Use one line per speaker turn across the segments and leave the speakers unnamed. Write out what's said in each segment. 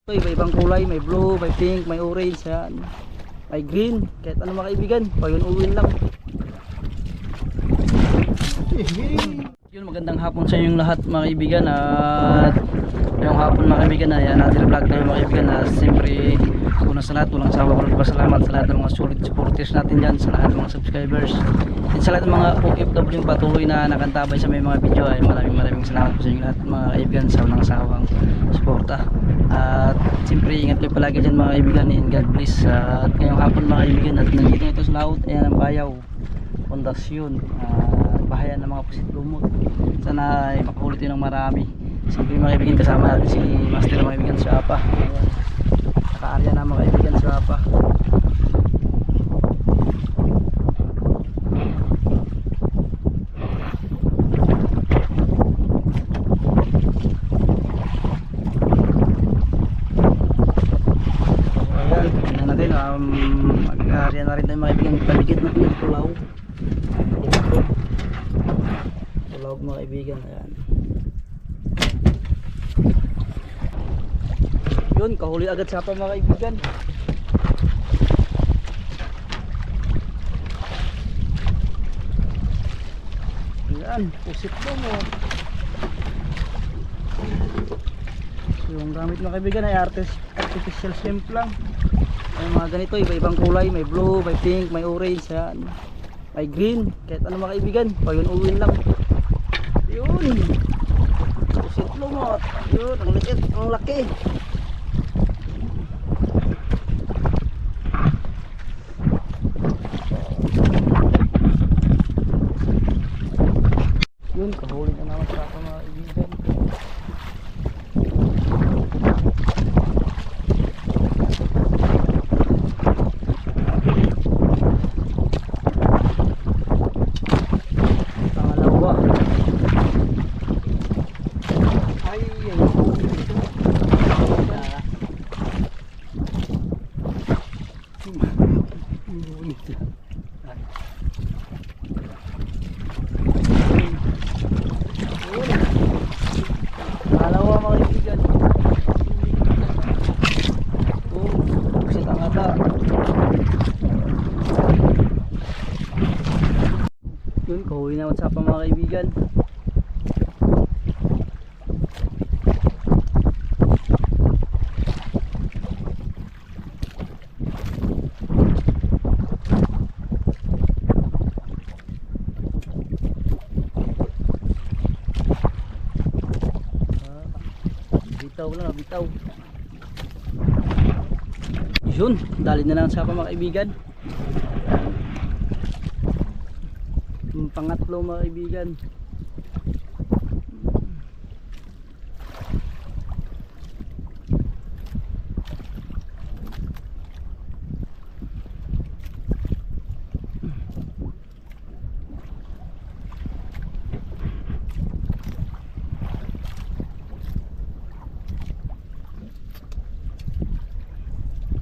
Iba-ibang kulay, may blue, may pink, may orange, yan. May green, kahit ano mga kaibigan, payun-uwin lang. Yun, magandang hapon sa inyong lahat mga kaibigan. At ngayong hapon mga kaibigan ay natin vlog tayo mga kaibigan. Siyempre una sa lahat, walang sawa ko nagpasalamat sa lahat ng mga solid supporters natin dyan, sa lahat ng mga subscribers at sa lahat ng mga OFW patuloy na nakantabay sa may mga video. Ay maraming salamat po sa inyong lahat mga kaibigan sa walang sawang suporta. At siyempre ingat kayo palagi dyan mga kaibigan, and God bless. At ngayong hapon mga kaibigan, at nandito ito sa laut, ayan ang bayaw pundasyon, bahayan ng mga pusit lumot. Sana ay makakulit yun ng marami. Siyempre mga kaibigan, kasama natin si Master mga kaibigan sa apa, naka-area na mga kaibigan sa apa. Mag-area na rin tayo mga kaibigan, paligid na pinagtulaw mga kaibigan. Ayan. Yun, kahuli agad sapa mga kaibigan. Ayan, pusit po mo. Yung gamit mga kaibigan ay artificial shrimp lang. Ay mga ganito, iba-ibang kulay, may blue, may pink, may orange, yan. May green, kahit ano mga kaibigan, payun-uwin lang. Yun, pusit lumot. Yun, ang liit, ang laki. Yun, kahuli na naman sa mga kaibigan. Yun, kahuli na what's up mga kaibigan. Bitaw lang, bitaw. Yun, dali na lang sa mga kaibigan. Pangatlo mga kaibigan.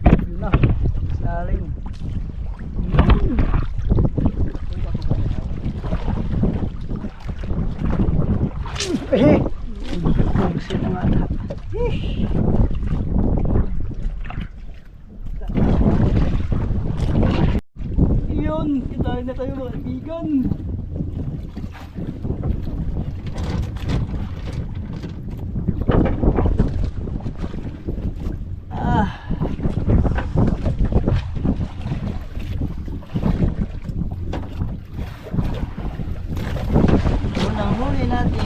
Yun na, saling. Eh, buset na nga lahat. Yun, kita na tayo mga kaibigan. Unang huli natin.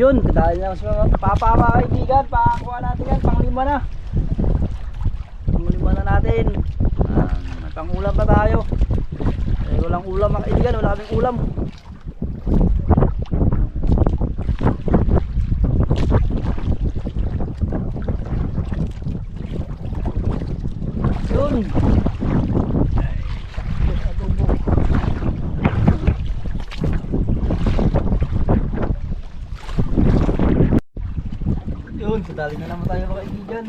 Yun, dahil na mas mga papa mga kaibigan, pakakuha natin yan, panglima na. Panglima na natin. May pangulam na tayo. Eh, walang ulam mga kaibigan, wala kaming ulam. Yun. Yun, sadali na naman tayo mga kaibigan.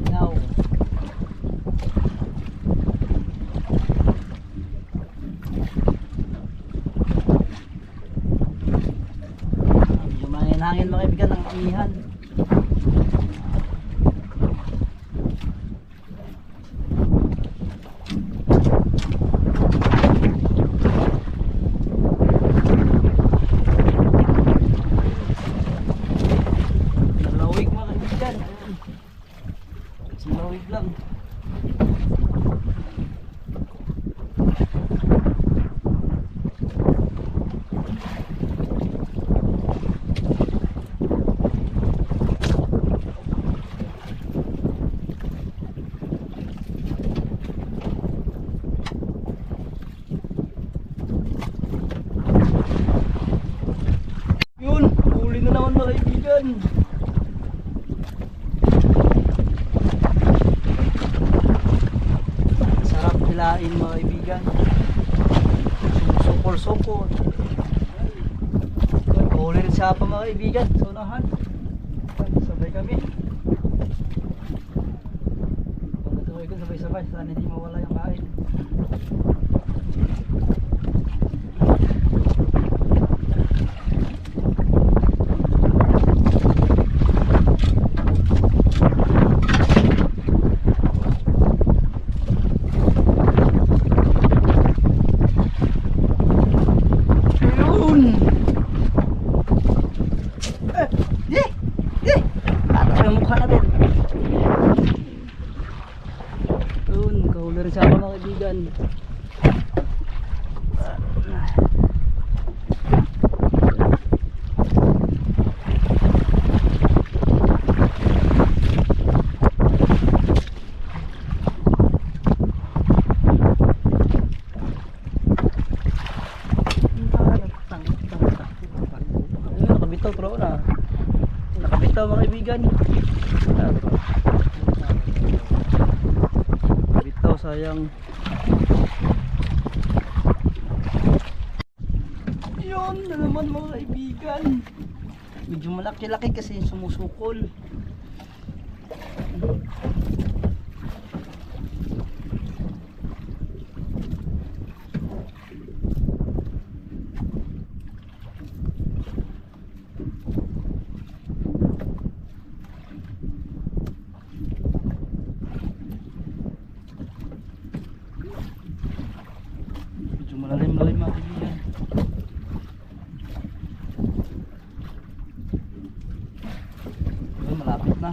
Now. Yung hangin mga kaibigan ng amihan. Silawig lang. Yun, huli na naman mga kaibigan. Hilain mga kaibigan, sukol-sukol. Huli rin sa pa mga kaibigan, sunahan. Sabay kami. Pagkatuloy ko sabay-sabay, sana hindi mawala yung kain. Kahuli rin sa mga kaibigan. Nakabitaw pero na. Nakabitaw mga kaibigan. Sayang. Yun na naman mga kaibigan. Medyo malaki-laki kasi yung sumusukol. Malalim-lalim mga kaibigan. Yun, malapit na.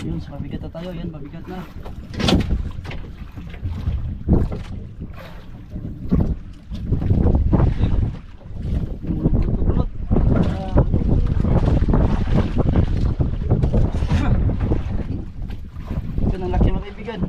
Yun, sa mabigat na tayo. Yan, mabigat na. Yun, ang laki mga kaibigan.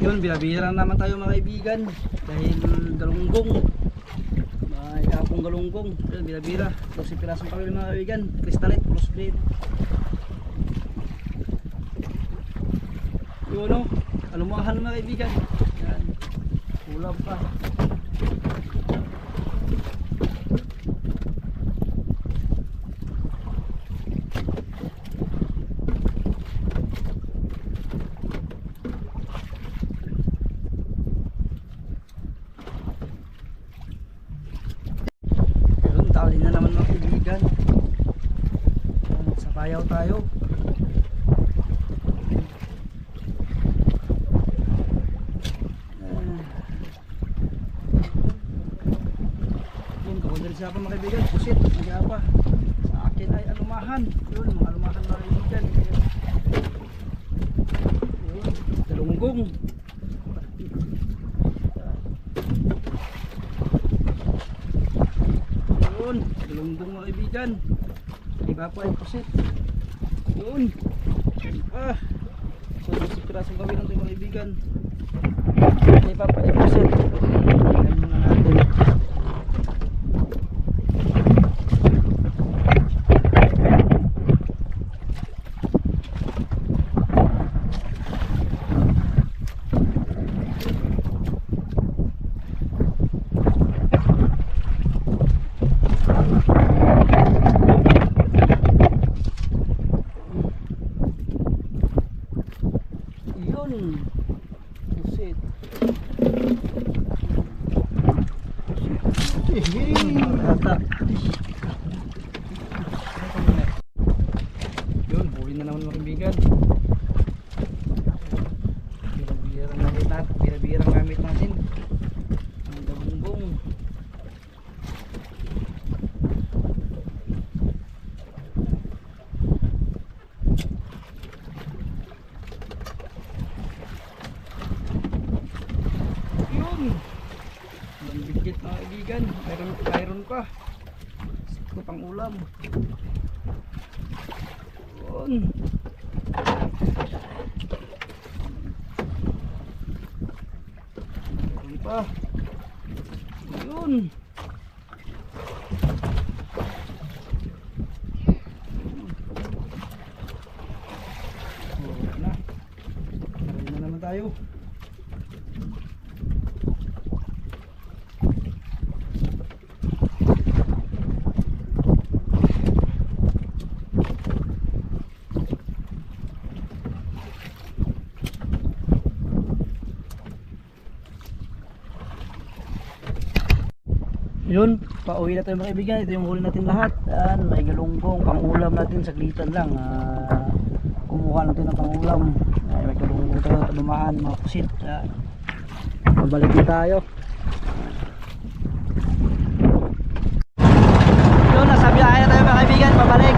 Yun, binabira naman tayo mga kaibigan dahil galunggong, may kapong galunggong. Yun, binabira 12 pirasong kawil mga kaibigan, kristalit, crossblade. Yun o, alumahan mga kaibigan. Yan, kulab pa. ayaw tayo. Yun, kakondensya pa mga kaibigan, pusit, hindi pa. Sa akin ay alumahan. Yun, mga alumahan mga kaibigan. Yun, galunggong. Yun, galunggong mga kaibigan. Iba pa yung pusit. Yun. So, si pirasong gawin natin mga kaibigan. Iba pa yung pusit. Ayan muna natin. Pusit. Yun, huli na naman mga kaibigan. Bira-birang gamit natin. Ang galunggong. Bigit mga kaibigan, mayroon pa. Sakto pang ulam. Yun. Mayroon pa. Yun. Wala na. Marami na naman tayo. Yun, pauwi na tayo mga kaibigan. Ito yung huli natin lahat. Yan, may galunggong, pang-ulam natin, saglitan lang. Kumuha natin ng pang-ulam. May galunggong tayo, talumaan, mga pusit. Pabalik na tayo. Yun, nasa biyahe na tayo mga kaibigan, pabalik.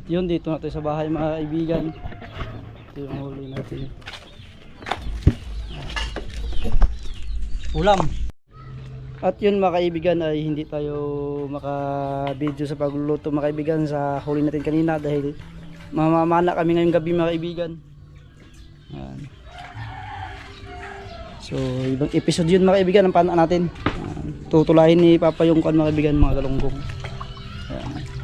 Yun, dito natin sa bahay mga kaibigan. Ito yung huli natin. Ulam. At yun mga kaibigan, ay hindi tayo maka-video sa pagluluto mga kaibigan sa huli natin kanina dahil mamamana kami ngayong gabi mga kaibigan. Ayan. So ibang episode yun mga kaibigan ang pana natin. Tutulahin ni Papa yung mga kaibigan, mga galunggong. Ayan.